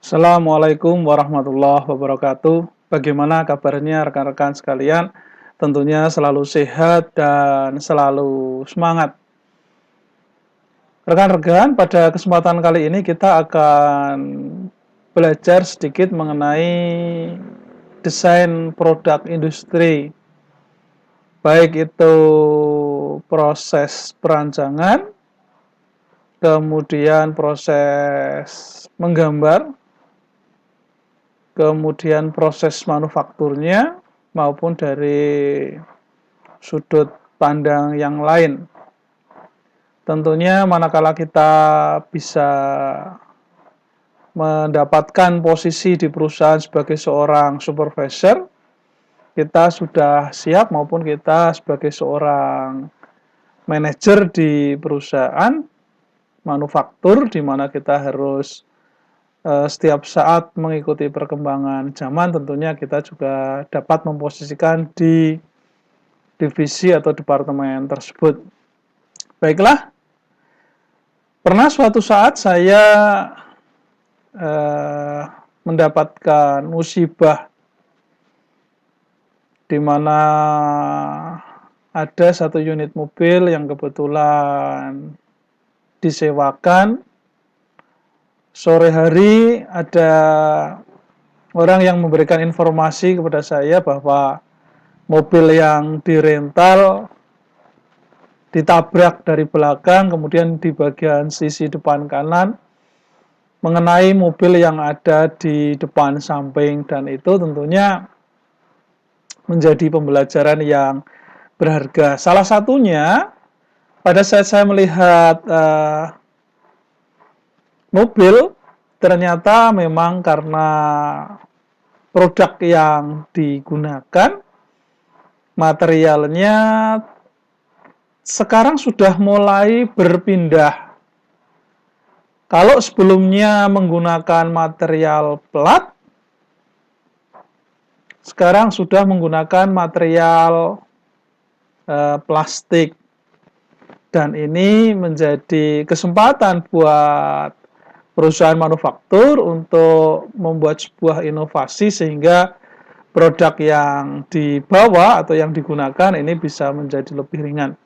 Assalamualaikum warahmatullahi wabarakatuh. Bagaimana kabarnya rekan-rekan sekalian? Tentunya selalu sehat dan selalu semangat. Rekan-rekan, pada kesempatan kali ini kita akan belajar sedikit mengenai desain produk industri. Baik itu proses perancangan, kemudian proses menggambar, kemudian proses manufakturnya, maupun dari sudut pandang yang lain. Tentunya manakala kita bisa mendapatkan posisi di perusahaan sebagai seorang supervisor, kita sudah siap, maupun kita sebagai seorang manajer di perusahaan manufaktur, di mana kita harus setiap saat mengikuti perkembangan zaman. Tentunya kita juga dapat memposisikan di divisi atau departemen tersebut. Baiklah, pernah suatu saat saya mendapatkan musibah di mana ada satu unit mobil yang kebetulan disewakan. Sore hari ada orang yang memberikan informasi kepada saya bahwa mobil yang dirental ditabrak dari belakang, kemudian di bagian sisi depan kanan mengenai mobil yang ada di depan samping, dan itu tentunya menjadi pembelajaran yang berharga. Salah satunya pada saat saya melihat mobil, ternyata memang karena produk yang digunakan, materialnya sekarang sudah mulai berpindah. Kalau sebelumnya menggunakan material plat, sekarang sudah menggunakan material plastik. Dan ini menjadi kesempatan buat perusahaan manufaktur untuk membuat sebuah inovasi sehingga produk yang dibawa atau yang digunakan ini bisa menjadi lebih ringan.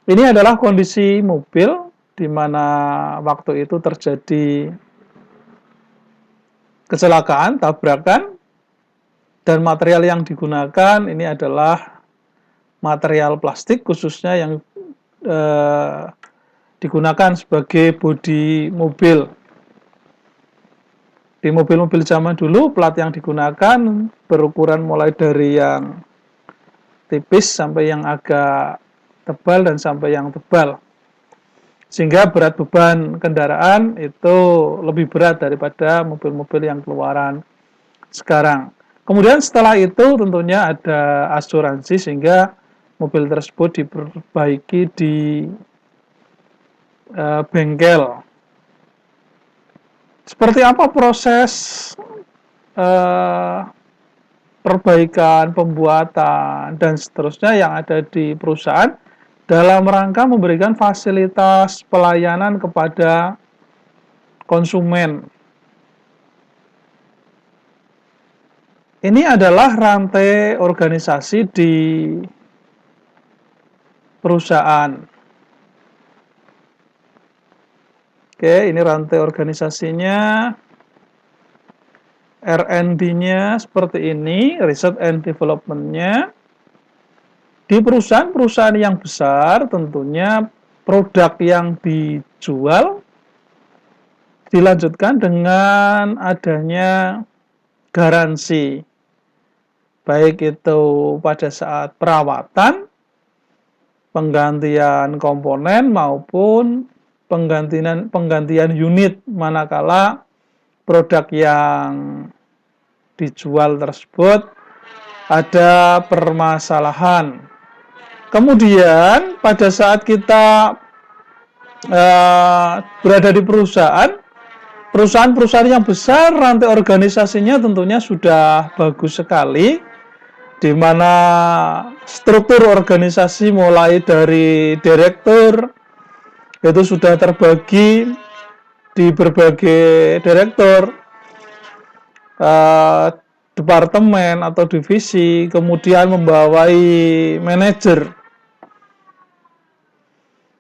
Ini adalah kondisi mobil di mana waktu itu terjadi kecelakaan, tabrakan, dan material yang digunakan ini adalah material plastik, khususnya yang digunakan sebagai bodi mobil. Di mobil-mobil zaman dulu, plat yang digunakan berukuran mulai dari yang tipis sampai yang agak tebal dan sampai yang tebal. Sehingga berat beban kendaraan itu lebih berat daripada mobil-mobil yang keluaran sekarang. Kemudian setelah itu tentunya ada asuransi sehingga mobil tersebut diperbaiki di bengkel. Seperti apa proses perbaikan, pembuatan, dan seterusnya yang ada di perusahaan dalam rangka memberikan fasilitas pelayanan kepada konsumen. Ini adalah rantai organisasi di perusahaan. Oke, ini rantai organisasinya. R&D-nya seperti ini, Research and Development-nya. Di perusahaan-perusahaan yang besar, tentunya produk yang dijual dilanjutkan dengan adanya garansi. Baik itu pada saat perawatan, penggantian komponen, maupun penggantian unit manakala produk yang dijual tersebut ada permasalahan. Kemudian pada saat kita berada di perusahaan-perusahaan yang besar, rantai organisasinya tentunya sudah bagus sekali, di mana struktur organisasi mulai dari direktur itu sudah terbagi di berbagai direktur. eh, departemen atau divisi, kemudian membawai manajer.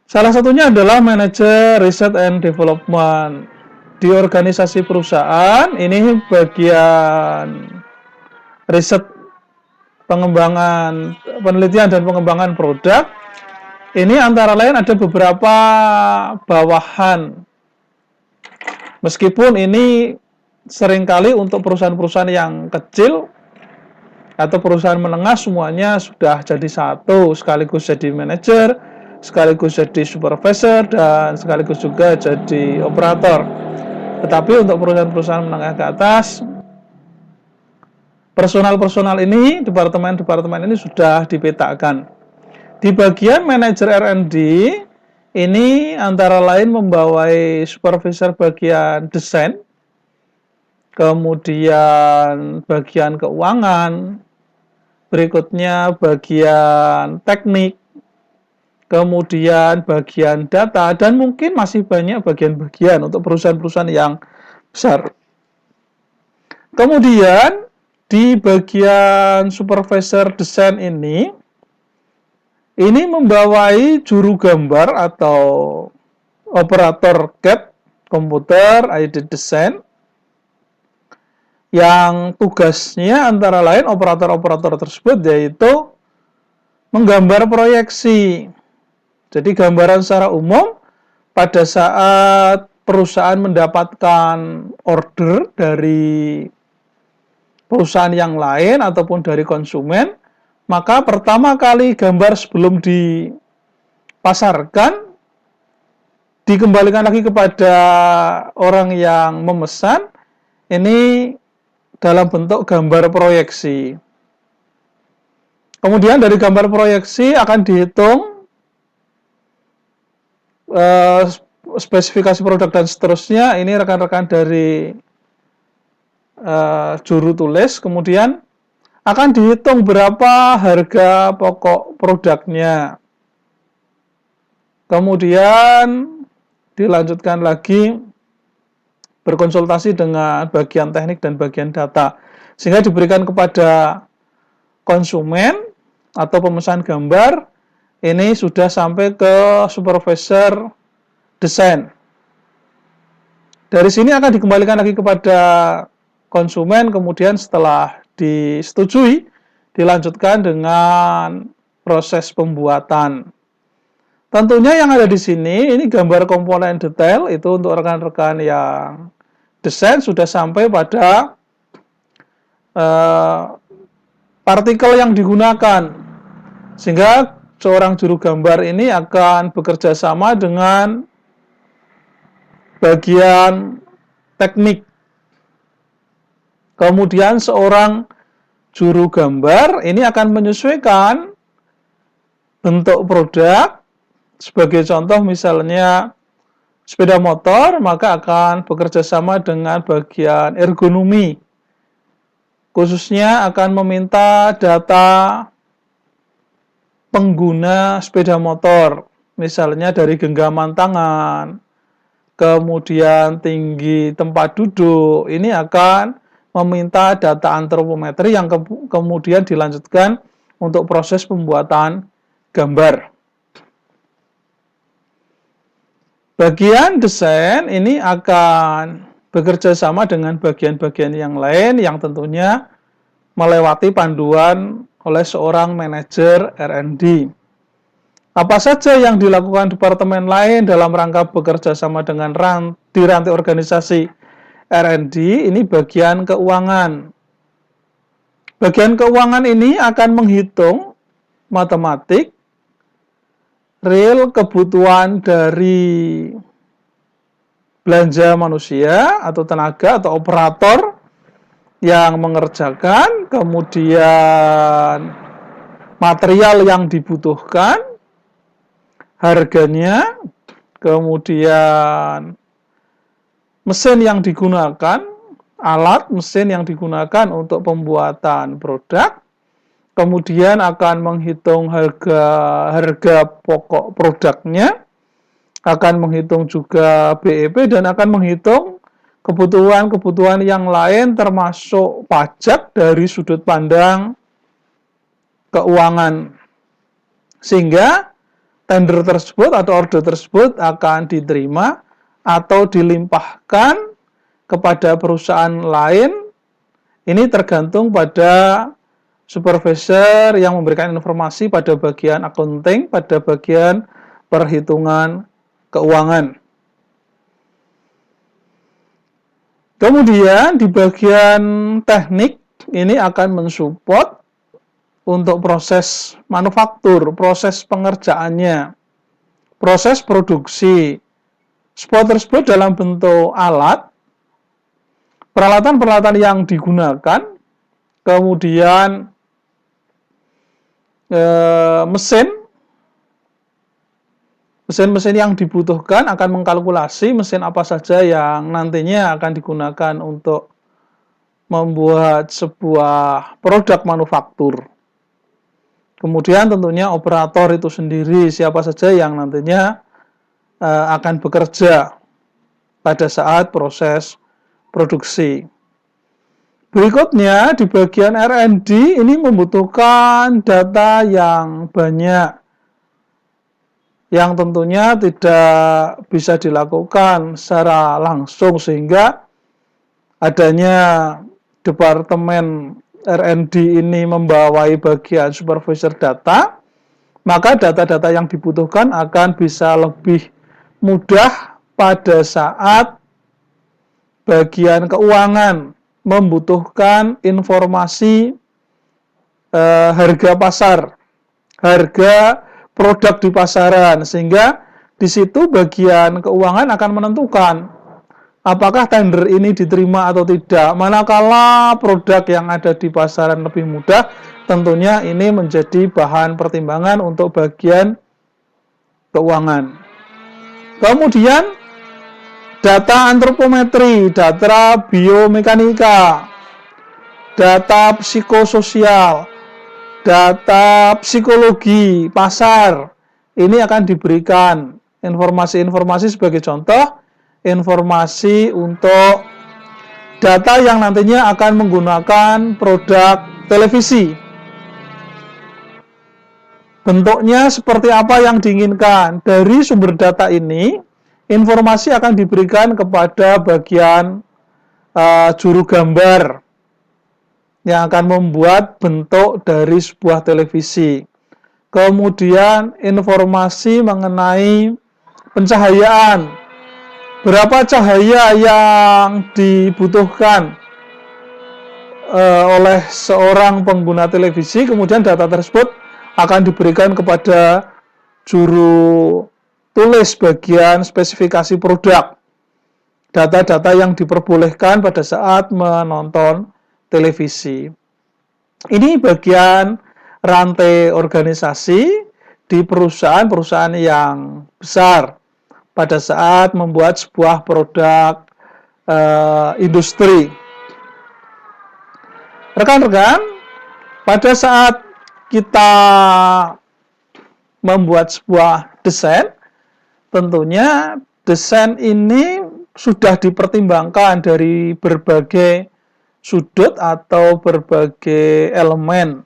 Salah satunya adalah manajer research and development. Di organisasi perusahaan, ini bagian riset pengembangan, penelitian dan pengembangan produk. Ini antara lain ada beberapa bawahan. Meskipun ini seringkali untuk perusahaan-perusahaan yang kecil atau perusahaan menengah semuanya sudah jadi satu, sekaligus jadi manajer, sekaligus jadi supervisor, dan sekaligus juga jadi operator. Tetapi untuk perusahaan-perusahaan menengah ke atas, personal-personal ini, departemen-departemen ini sudah dipetakan. Di bagian manajer R&D, ini antara lain membawai supervisor bagian desain, kemudian bagian keuangan, berikutnya bagian teknik, kemudian bagian data, dan mungkin masih banyak bagian-bagian untuk perusahaan-perusahaan yang besar. Kemudian di bagian supervisor desain ini membawai juru gambar atau operator CAD, komputer aided design, yang tugasnya antara lain operator-operator tersebut yaitu menggambar proyeksi. Jadi gambaran secara umum pada saat perusahaan mendapatkan order dari perusahaan yang lain ataupun dari konsumen, maka pertama kali gambar sebelum dipasarkan dikembalikan lagi kepada orang yang memesan, ini dalam bentuk gambar proyeksi. Kemudian dari gambar proyeksi akan dihitung spesifikasi produk dan seterusnya. Ini rekan-rekan dari juru tulis. Kemudian akan dihitung berapa harga pokok produknya. Kemudian dilanjutkan lagi berkonsultasi dengan bagian teknik dan bagian data, sehingga diberikan kepada konsumen atau pemesan gambar. Ini sudah sampai ke supervisor desain. Dari sini akan dikembalikan lagi kepada konsumen, kemudian setelah disetujui dilanjutkan dengan proses pembuatan. Tentunya yang ada di sini ini gambar komponen detail, itu untuk rekan-rekan yang desain sudah sampai pada partikel yang digunakan, sehingga seorang juru gambar ini akan bekerja sama dengan bagian teknik. Kemudian seorang juru gambar ini akan menyesuaikan bentuk produk. Sebagai contoh misalnya sepeda motor, maka akan bekerja sama dengan bagian ergonomi. Khususnya akan meminta data pengguna sepeda motor, misalnya dari genggaman tangan, kemudian tinggi tempat duduk. Ini akan meminta data antropometri yang kemudian dilanjutkan untuk proses pembuatan gambar. Bagian desain ini akan bekerja sama dengan bagian-bagian yang lain yang tentunya melewati panduan oleh seorang manajer R&D. Apa saja yang dilakukan departemen lain dalam rangka bekerja sama dengan di rantai organisasi R&D, ini bagian keuangan. Bagian keuangan ini akan menghitung matematik real kebutuhan dari belanja manusia atau tenaga atau operator yang mengerjakan, kemudian material yang dibutuhkan, harganya, kemudian mesin yang digunakan, alat mesin yang digunakan untuk pembuatan produk, kemudian akan menghitung harga pokok produknya, akan menghitung juga BEP, dan akan menghitung kebutuhan-kebutuhan yang lain termasuk pajak dari sudut pandang keuangan. Sehingga tender tersebut atau order tersebut akan diterima atau dilimpahkan kepada perusahaan lain. Ini tergantung pada supervisor yang memberikan informasi pada bagian accounting, pada bagian perhitungan keuangan. Kemudian di bagian teknik ini akan mensupport untuk proses manufaktur, proses pengerjaannya, proses produksi. Support tersebut dalam bentuk alat, peralatan-peralatan yang digunakan, kemudian mesin-mesin yang dibutuhkan akan mengkalkulasi mesin apa saja yang nantinya akan digunakan untuk membuat sebuah produk manufaktur. Kemudian tentunya operator itu sendiri, siapa saja yang nantinya akan bekerja pada saat proses produksi. Berikutnya di bagian R&D ini membutuhkan data yang banyak, yang tentunya tidak bisa dilakukan secara langsung, sehingga adanya departemen R&D ini membawai bagian supervisor data, maka data-data yang dibutuhkan akan bisa lebih mudah pada saat bagian keuangan membutuhkan informasi harga pasar, harga produk di pasaran, sehingga di situ bagian keuangan akan menentukan apakah tender ini diterima atau tidak. Manakala produk yang ada di pasaran lebih mudah, tentunya ini menjadi bahan pertimbangan untuk bagian keuangan. Kemudian data antropometri, data biomekanika, data psikososial, data psikologi pasar, ini akan diberikan informasi-informasi. Sebagai contoh, informasi untuk data yang nantinya akan menggunakan produk televisi. Bentuknya seperti apa yang diinginkan. Dari sumber data ini, informasi akan diberikan kepada bagian juru gambar yang akan membuat bentuk dari sebuah televisi. Kemudian informasi mengenai pencahayaan, berapa cahaya yang dibutuhkan oleh seorang pengguna televisi. Kemudian data tersebut akan diberikan kepada juru tulis bagian spesifikasi produk, data-data yang diperbolehkan pada saat menonton televisi. Ini bagian rantai organisasi di perusahaan-perusahaan yang besar pada saat membuat sebuah produk industri. Rekan-rekan, pada saat kita membuat sebuah desain, tentunya desain ini sudah dipertimbangkan dari berbagai sudut atau berbagai elemen.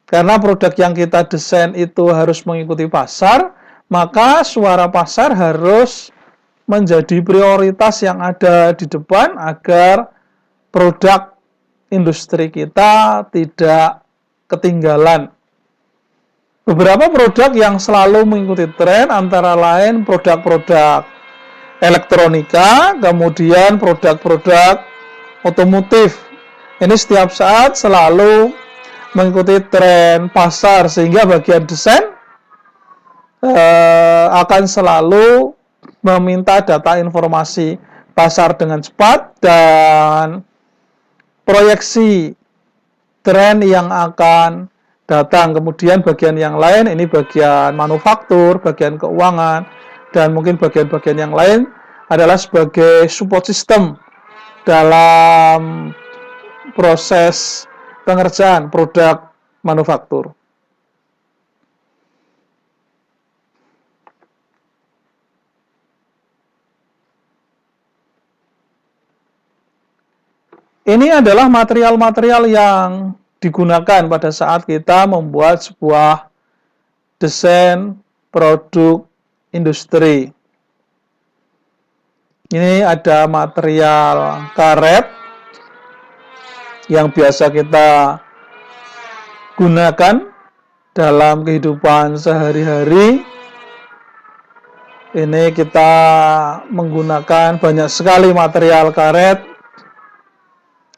Karena produk yang kita desain itu harus mengikuti pasar, maka suara pasar harus menjadi prioritas yang ada di depan agar produk industri kita tidak ketinggalan. Beberapa produk yang selalu mengikuti tren antara lain produk-produk elektronika, kemudian produk-produk otomotif. Ini setiap saat selalu mengikuti tren pasar, sehingga bagian desain akan selalu meminta data informasi pasar dengan cepat dan proyeksi tren yang akan datang. Kemudian bagian yang lain, ini bagian manufaktur, bagian keuangan, dan mungkin bagian-bagian yang lain adalah sebagai support system dalam proses pengerjaan produk manufaktur. Ini adalah material-material yang digunakan pada saat kita membuat sebuah desain produk industri. Ini ada material karet yang biasa kita gunakan dalam kehidupan sehari-hari. Ini kita menggunakan banyak sekali material karet,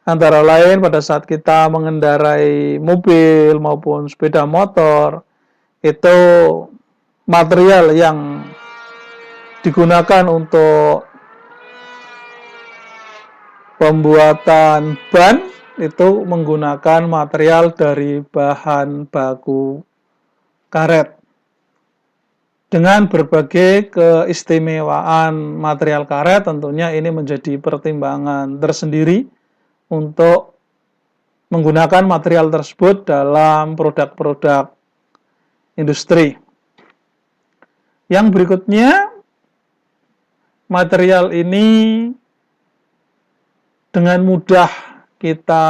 antara lain pada saat kita mengendarai mobil maupun sepeda motor, itu material yang digunakan untuk pembuatan ban itu menggunakan material dari bahan baku karet. Dengan berbagai keistimewaan material karet, tentunya ini menjadi pertimbangan tersendiri untuk menggunakan material tersebut dalam produk-produk industri. Yang berikutnya, material ini dengan mudah kita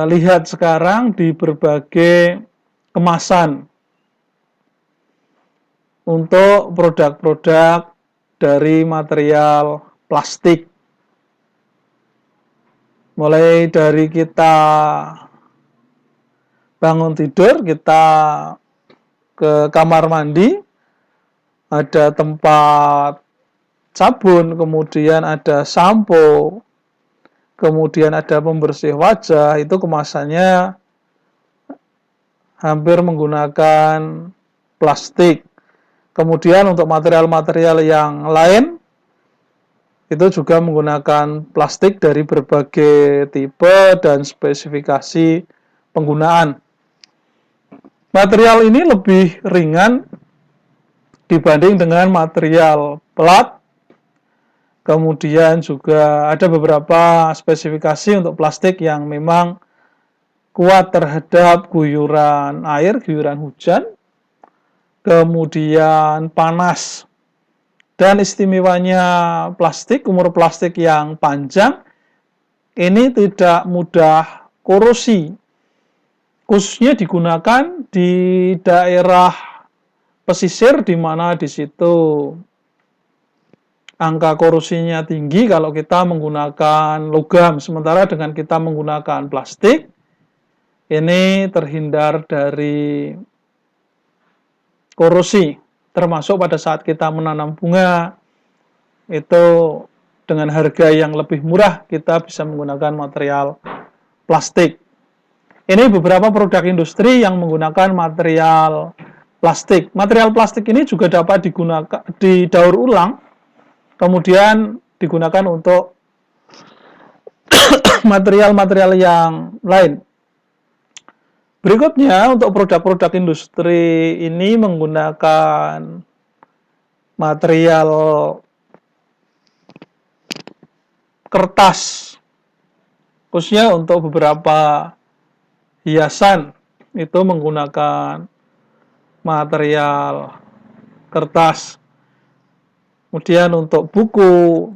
lihat sekarang di berbagai kemasan untuk produk-produk dari material plastik. Mulai dari kita bangun tidur, kita ke kamar mandi, ada tempat sabun, kemudian ada sampo, kemudian ada pembersih wajah, itu kemasannya hampir menggunakan plastik. Kemudian untuk material-material yang lain, itu juga menggunakan plastik dari berbagai tipe dan spesifikasi penggunaan. Material ini lebih ringan dibanding dengan material pelat. Kemudian juga ada beberapa spesifikasi untuk plastik yang memang kuat terhadap guyuran air, guyuran hujan, kemudian panas. Dan istimewanya plastik, umur plastik yang panjang, ini tidak mudah korosi. Khususnya digunakan di daerah pesisir, di mana di situ angka korosinya tinggi kalau kita menggunakan logam, sementara dengan kita menggunakan plastik, ini terhindar dari korosi, termasuk pada saat kita menanam bunga, itu dengan harga yang lebih murah kita bisa menggunakan material plastik. Ini beberapa produk industri yang menggunakan material plastik. Material plastik ini juga dapat digunakan didaur ulang, kemudian digunakan untuk material-material yang lain. Berikutnya, untuk produk-produk industri ini menggunakan material kertas, khususnya untuk beberapa hiasan itu menggunakan material kertas. Kemudian untuk buku,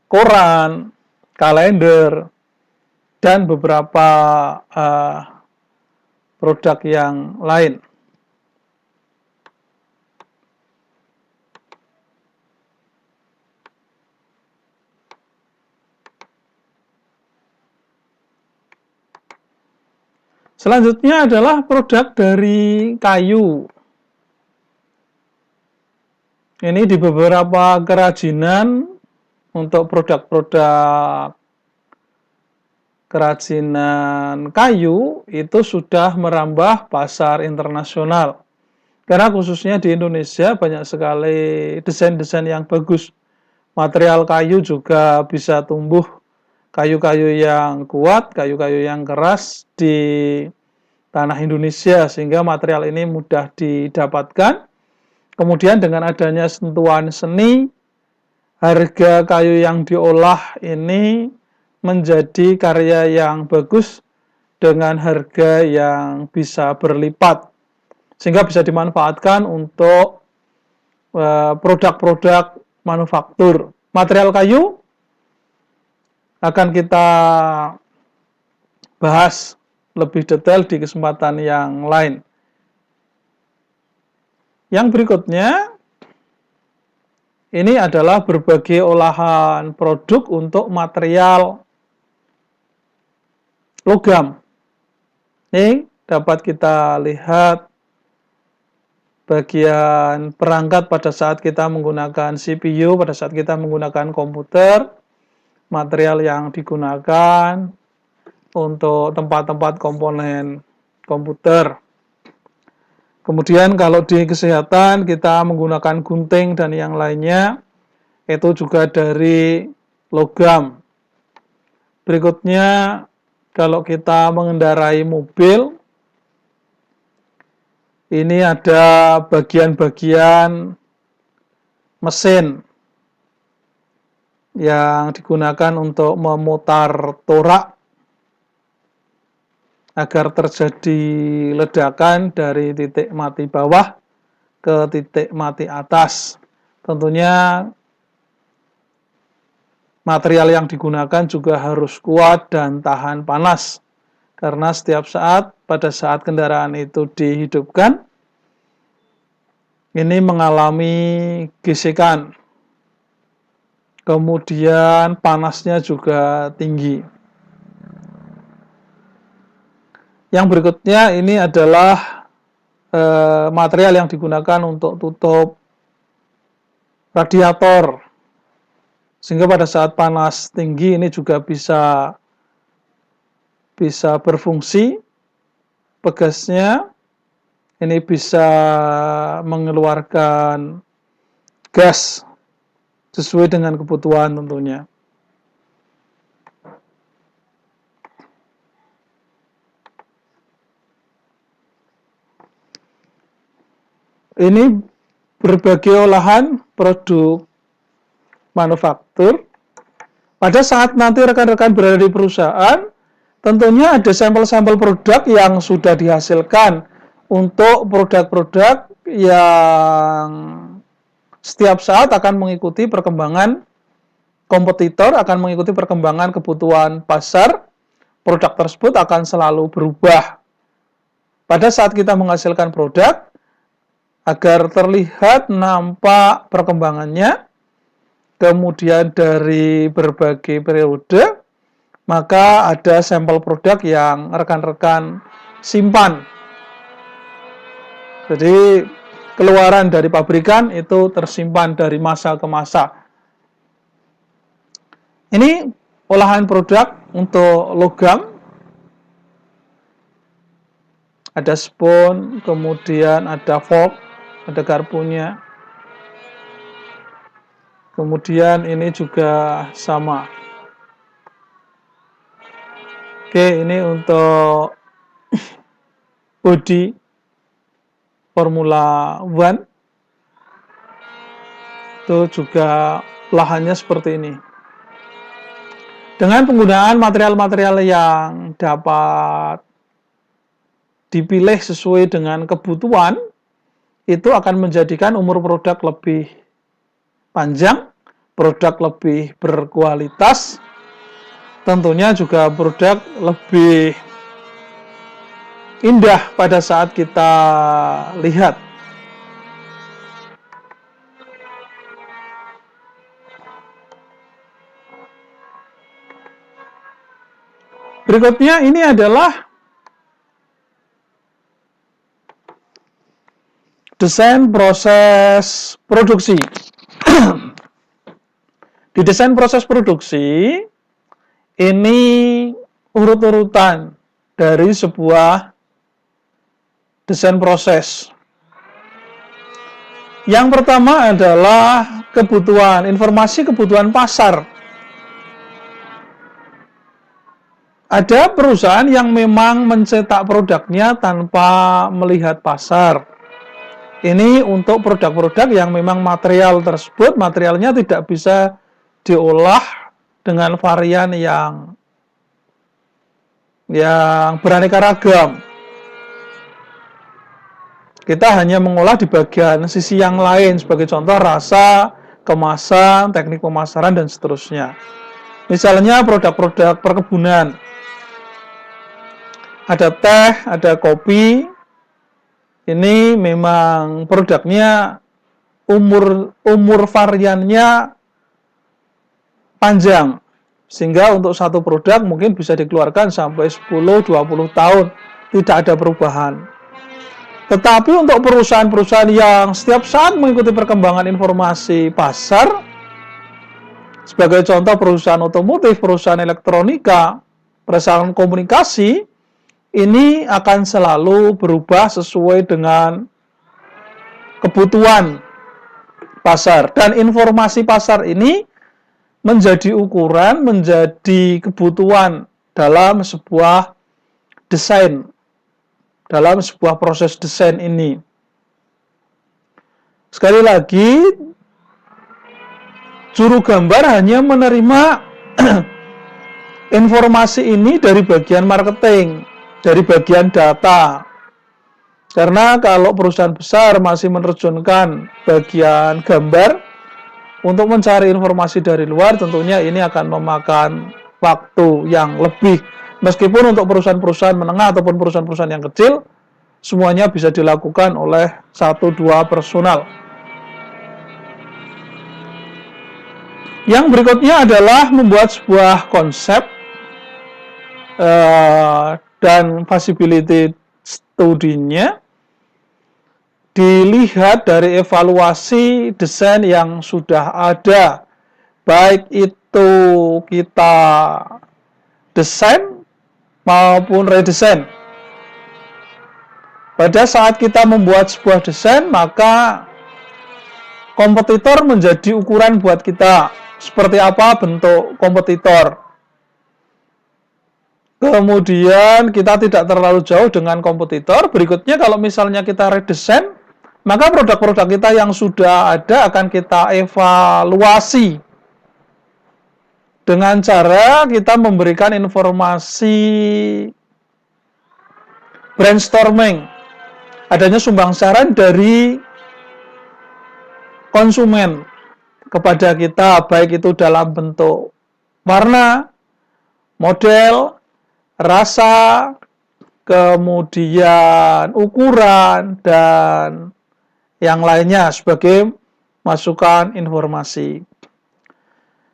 koran, kalender, dan beberapa produk yang lain. Selanjutnya adalah produk dari kayu. Ini di beberapa kerajinan untuk produk-produk kerajinan kayu itu sudah merambah pasar internasional. Karena khususnya di Indonesia banyak sekali desain-desain yang bagus. Material kayu juga bisa tumbuh, kayu-kayu yang kuat, kayu-kayu yang keras di tanah Indonesia, sehingga material ini mudah didapatkan. Kemudian dengan adanya sentuhan seni, harga kayu yang diolah ini menjadi karya yang bagus dengan harga yang bisa berlipat, sehingga bisa dimanfaatkan untuk produk-produk manufaktur. Material kayu akan kita bahas lebih detail di kesempatan yang lain. Yang berikutnya, ini adalah berbagai olahan produk untuk material logam. Ini dapat kita lihat bagian perangkat pada saat kita menggunakan CPU, pada saat kita menggunakan komputer, material yang digunakan untuk tempat-tempat komponen komputer. Kemudian kalau di kesehatan kita menggunakan gunting dan yang lainnya, itu juga dari logam. Berikutnya, kalau kita mengendarai mobil, ini ada bagian-bagian mesin yang digunakan untuk memutar torak agar terjadi ledakan dari titik mati bawah ke titik mati atas. Tentunya material yang digunakan juga harus kuat dan tahan panas, karena setiap saat pada saat kendaraan itu dihidupkan, ini mengalami gesekan, kemudian panasnya juga tinggi. Yang berikutnya ini adalah material yang digunakan untuk tutup radiator, sehingga pada saat panas tinggi ini juga bisa berfungsi. Pegasnya ini bisa mengeluarkan gas sesuai dengan kebutuhan tentunya. Ini berbagai olahan produk manufaktur. Pada saat nanti rekan-rekan berada di perusahaan, tentunya ada sampel-sampel produk yang sudah dihasilkan untuk produk-produk yang setiap saat akan mengikuti perkembangan kompetitor, akan mengikuti perkembangan kebutuhan pasar. Produk tersebut akan selalu berubah. Pada saat kita menghasilkan produk, agar terlihat nampak perkembangannya, kemudian dari berbagai periode, maka ada sampel produk yang rekan-rekan simpan. Jadi keluaran dari pabrikan itu tersimpan dari masa ke masa. Ini olahan produk untuk logam. Ada spoon, kemudian ada fork, ada garpunya. Kemudian ini juga sama. Oke, ini untuk bodi Formula One. Itu juga lahannya seperti ini. Dengan penggunaan material-material yang dapat dipilih sesuai dengan kebutuhan, itu akan menjadikan umur produk lebih panjang, produk lebih berkualitas, tentunya juga produk lebih indah pada saat kita lihat. Berikutnya ini adalah desain proses produksi. Di desain proses produksi, ini urut-urutan dari sebuah desain proses. Yang pertama adalah kebutuhan, informasi kebutuhan pasar. Ada perusahaan yang memang mencetak produknya tanpa melihat pasar. Ini untuk produk-produk yang memang material tersebut, materialnya tidak bisa diolah dengan varian yang beraneka ragam. Kita hanya mengolah di bagian sisi yang lain, sebagai contoh rasa, kemasan, teknik pemasaran, dan seterusnya. Misalnya produk-produk perkebunan. Ada teh, ada kopi. Ini memang produknya umur variannya panjang. Sehingga untuk satu produk mungkin bisa dikeluarkan sampai 10-20 tahun. Tidak ada perubahan. Tetapi untuk perusahaan-perusahaan yang setiap saat mengikuti perkembangan informasi pasar, sebagai contoh perusahaan otomotif, perusahaan elektronika, perusahaan komunikasi, ini akan selalu berubah sesuai dengan kebutuhan pasar. Dan informasi pasar ini menjadi ukuran, menjadi kebutuhan dalam sebuah desain, dalam sebuah proses desain ini. Sekali lagi, juru gambar hanya menerima informasi ini dari bagian marketing, dari bagian data. Karena kalau perusahaan besar masih menerjunkan bagian gambar untuk mencari informasi dari luar, tentunya ini akan memakan waktu yang lebih. Meskipun untuk perusahaan-perusahaan menengah ataupun perusahaan-perusahaan yang kecil, semuanya bisa dilakukan oleh 1-2 personal. Yang berikutnya adalah membuat sebuah konsep dan feasibility studinya dilihat dari evaluasi desain yang sudah ada, baik itu kita desain maupun redesain. Pada saat kita membuat sebuah desain, maka kompetitor menjadi ukuran buat kita. Seperti apa bentuk kompetitor. Kemudian kita tidak terlalu jauh dengan kompetitor. Berikutnya kalau misalnya kita redesain, maka produk-produk kita yang sudah ada akan kita evaluasi dengan cara kita memberikan informasi brainstorming, adanya sumbang saran dari konsumen kepada kita, baik itu dalam bentuk warna, model, rasa, kemudian ukuran, dan yang lainnya sebagai masukan informasi.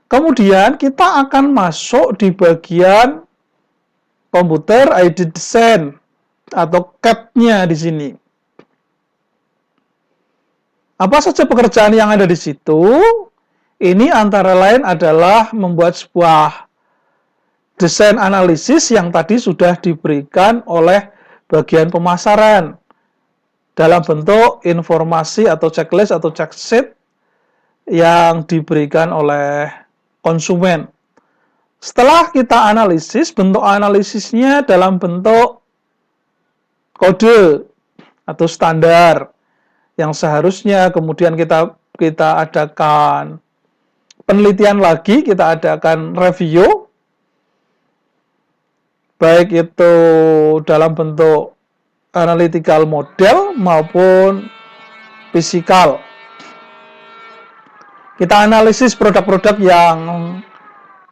Kemudian kita akan masuk di bagian komputer aided design atau CAD-nya di sini. Apa saja pekerjaan yang ada di situ? Ini antara lain adalah membuat sebuah desain analisis yang tadi sudah diberikan oleh bagian pemasaran dalam bentuk informasi atau checklist atau checksheet yang diberikan oleh konsumen. Setelah kita analisis, bentuk analisisnya dalam bentuk kode atau standar yang seharusnya kemudian kita adakan penelitian lagi, kita adakan review, baik itu dalam bentuk analytical model maupun fisikal. Kita analisis produk-produk yang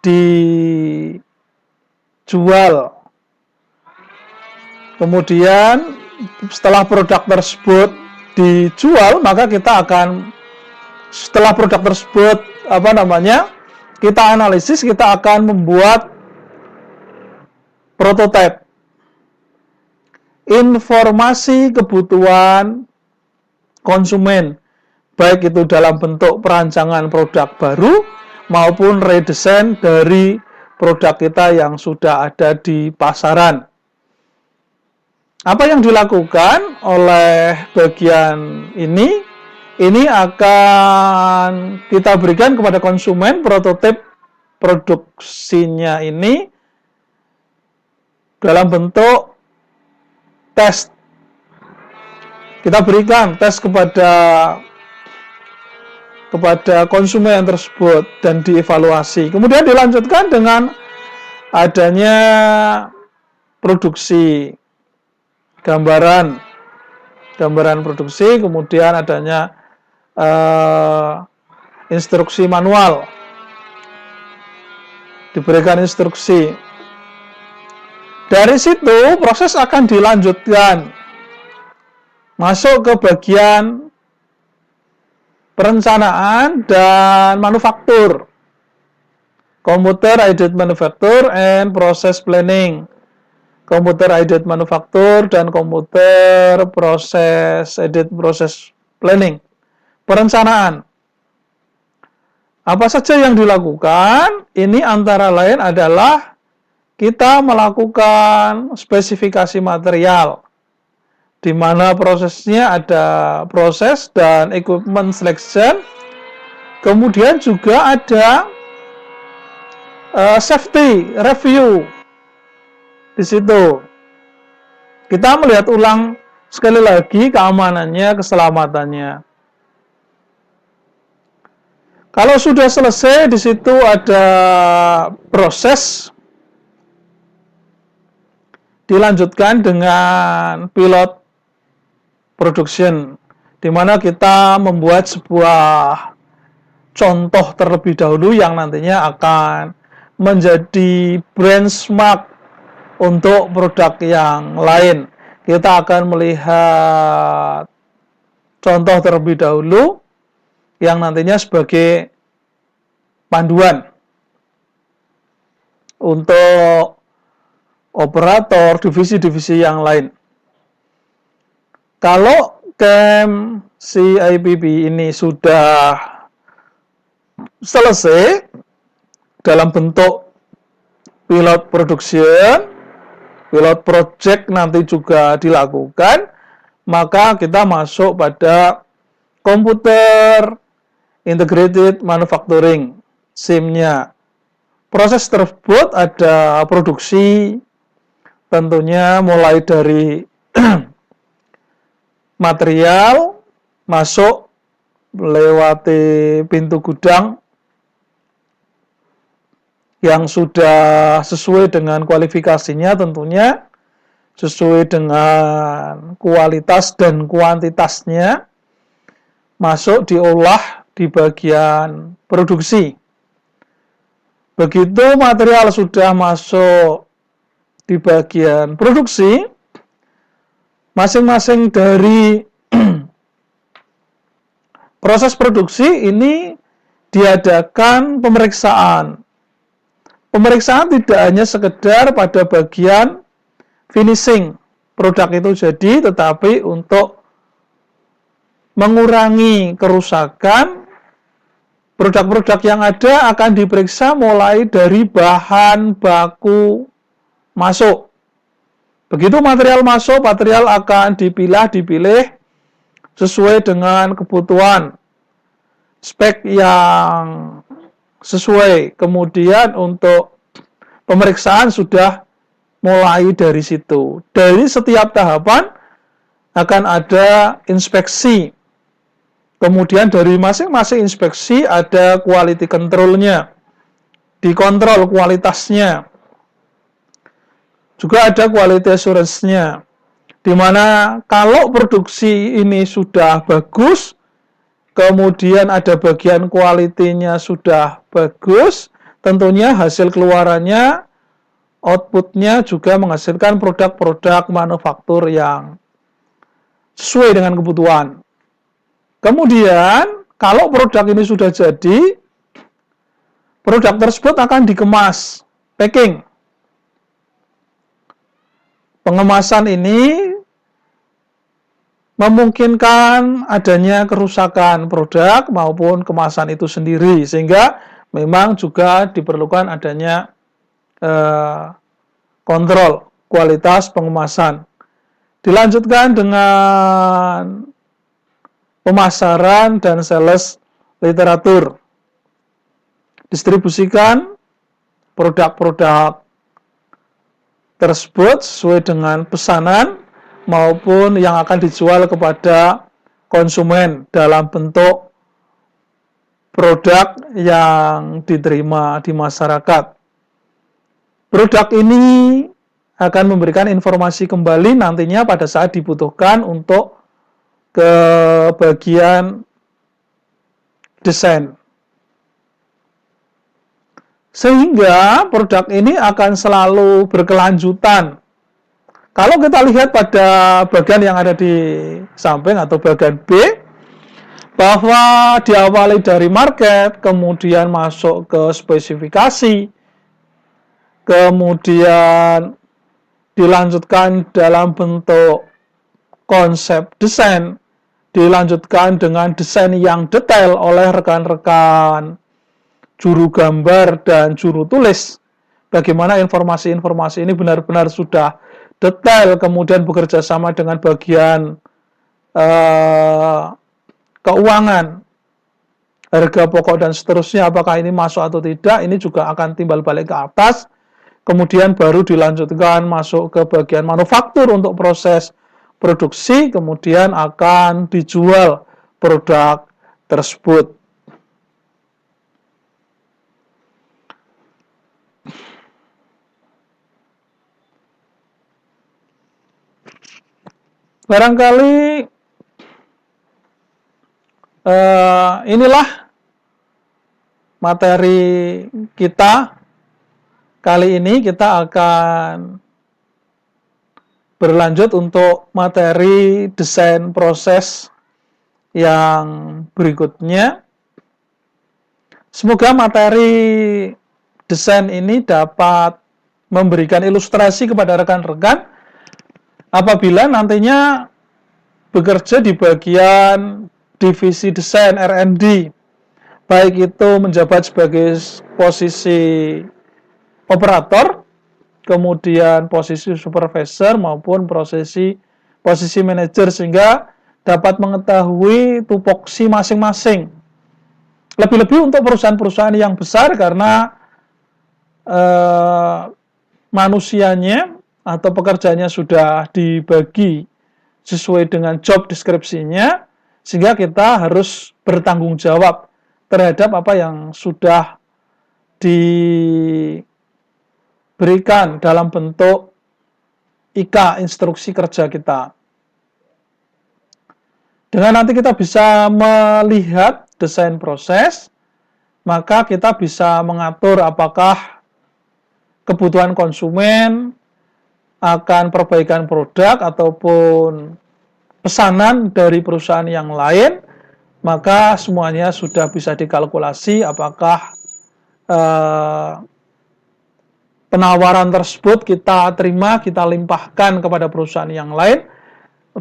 dijual. Kemudian setelah produk tersebut dijual, maka kita akan, setelah produk tersebut kita analisis, kita akan membuat prototipe. Informasi kebutuhan konsumen, baik itu dalam bentuk perancangan produk baru maupun redesign dari produk kita yang sudah ada di pasaran. Apa yang dilakukan oleh bagian ini akan kita berikan kepada konsumen prototip produksinya ini dalam bentuk tes. Kita berikan tes kepada konsumen tersebut dan dievaluasi. Kemudian dilanjutkan dengan adanya produksi, gambaran produksi, kemudian adanya instruksi manual. diberikan instruksi. Dari situ proses akan dilanjutkan masuk ke bagian perencanaan dan manufaktur, computer aided manufacture and process planning, computer aided manufacture dan computer aided process planning. Perencanaan apa saja yang dilakukan? Ini antara lain adalah kita melakukan spesifikasi material, di mana prosesnya ada proses dan equipment selection, kemudian juga ada safety review. Di situ kita melihat ulang sekali lagi keamanannya, keselamatannya. Kalau sudah selesai, di situ ada proses, dilanjutkan dengan pilot production, di mana kita membuat sebuah contoh terlebih dahulu yang nantinya akan menjadi benchmark untuk produk yang lain. Kita akan melihat contoh terlebih dahulu yang nantinya sebagai panduan untuk operator divisi-divisi yang lain. Kalau camp CIPP ini sudah selesai dalam bentuk pilot production, pilot project nanti juga dilakukan, maka kita masuk pada computer integrated manufacturing, SIM-nya. Proses tersebut ada produksi, tentunya mulai dari material masuk melewati pintu gudang yang sudah sesuai dengan kualifikasinya, tentunya sesuai dengan kualitas dan kuantitasnya, masuk diolah di bagian produksi. Begitu material sudah masuk di bagian produksi, masing-masing dari proses produksi ini diadakan pemeriksaan. Pemeriksaan tidak hanya sekedar pada bagian finishing produk itu jadi, tetapi untuk mengurangi kerusakan, produk-produk yang ada akan diperiksa mulai dari bahan baku masuk. Begitu material masuk, material akan dipilih sesuai dengan kebutuhan, spek yang sesuai. Kemudian untuk pemeriksaan sudah mulai dari situ. Dari setiap tahapan akan ada inspeksi. Kemudian dari masing-masing inspeksi ada quality control-nya, dikontrol kualitasnya. Juga ada quality assurance-nya, di mana kalau produksi ini sudah bagus, kemudian ada bagian quality-nya sudah bagus, tentunya hasil keluarannya, output-nya juga menghasilkan produk-produk manufaktur yang sesuai dengan kebutuhan. Kemudian, kalau produk ini sudah jadi, produk tersebut akan dikemas, packing. Pengemasan ini memungkinkan adanya kerusakan produk maupun kemasan itu sendiri, sehingga memang juga diperlukan adanya kontrol kualitas pengemasan. Dilanjutkan dengan pemasaran dan sales literatur. Distribusikan produk-produk tersebut sesuai dengan pesanan maupun yang akan dijual kepada konsumen dalam bentuk produk yang diterima di masyarakat. Produk ini akan memberikan informasi kembali nantinya pada saat dibutuhkan untuk ke bagian desain. Sehingga produk ini akan selalu berkelanjutan. Kalau kita lihat pada bagian yang ada di samping atau bagian B, bahwa diawali dari market, kemudian masuk ke spesifikasi, kemudian dilanjutkan dalam bentuk konsep desain, dilanjutkan dengan desain yang detail oleh rekan-rekan juru gambar dan juru tulis. Bagaimana informasi-informasi ini benar-benar sudah detail, kemudian bekerja sama dengan bagian keuangan, harga pokok dan seterusnya, apakah ini masuk atau tidak, ini juga akan timbal balik ke atas, kemudian baru dilanjutkan masuk ke bagian manufaktur untuk proses produksi, kemudian akan dijual produk tersebut. Barangkali inilah materi kita. Kali ini kita akan berlanjut untuk materi desain proses yang berikutnya. Semoga materi desain ini dapat memberikan ilustrasi kepada rekan-rekan apabila nantinya bekerja di bagian divisi desain R&D, baik itu menjabat sebagai posisi operator, kemudian posisi supervisor maupun posisi manajer, sehingga dapat mengetahui tupoksi masing-masing. Lebih-lebih untuk perusahaan-perusahaan yang besar karena manusianya atau pekerjaannya sudah dibagi sesuai dengan job deskripsinya, sehingga kita harus bertanggung jawab terhadap apa yang sudah diberikan dalam bentuk IK, instruksi kerja kita. Dengan nanti kita bisa melihat desain proses, maka kita bisa mengatur apakah kebutuhan konsumen akan perbaikan produk ataupun pesanan dari perusahaan yang lain, maka semuanya sudah bisa dikalkulasi apakah penawaran tersebut kita terima, kita limpahkan kepada perusahaan yang lain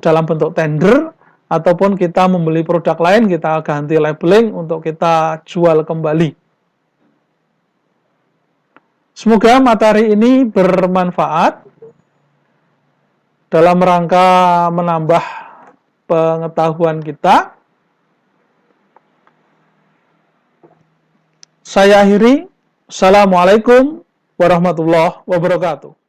dalam bentuk tender, ataupun kita membeli produk lain, kita ganti labeling untuk kita jual kembali. Semoga materi ini bermanfaat dalam rangka menambah pengetahuan kita. Saya akhiri. Assalamualaikum warahmatullahi wabarakatuh.